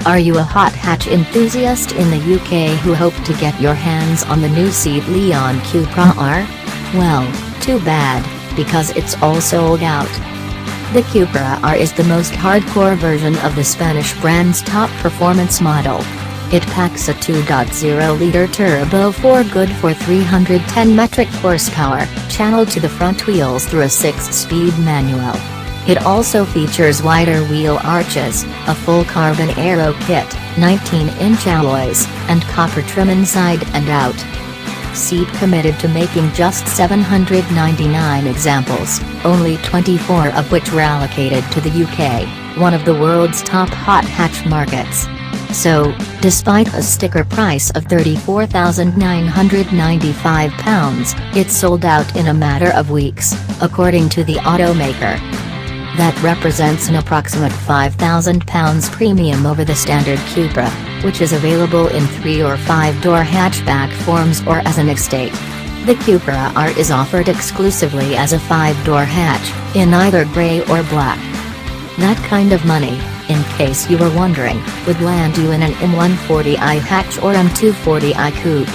Are you a hot hatch enthusiast in the UK who hope to get your hands on the new Seat Leon Cupra R? Well, too bad, because it's all sold out. The Cupra R is the most hardcore version of the Spanish brand's top performance model. It packs a 2.0-liter turbo 4-good for 310 metric horsepower, channeled to the front wheels through a 6-speed manual. It also features wider wheel arches, a full carbon aero kit, 19-inch alloys, and copper trim inside and out. Seat committed to making just 799 examples, only 24 of which were allocated to the UK, one of the world's top hot hatch markets. So, despite a sticker price of £34,995, it sold out in a matter of weeks, according to the automaker. That represents an approximate £5,000 premium over the standard Cupra, which is available in 3- or 5-door hatchback forms or as an estate. The Cupra R is offered exclusively as a 5-door hatch, in either grey or black. That kind of money, in case you were wondering, would land you in an M140i hatch or M240i coupe.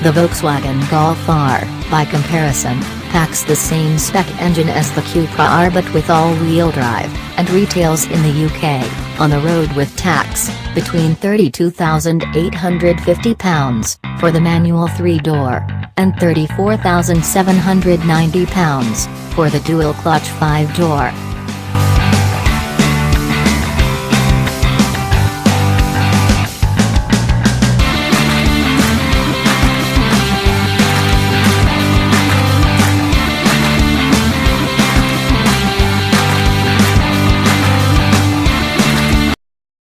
The Volkswagen Golf R, by comparison, packs the same spec engine as the Cupra R but with all-wheel drive, and retails in the UK, on the road with tax, between £32,850 for the manual 3-door, and £34,790 for the dual-clutch 5-door.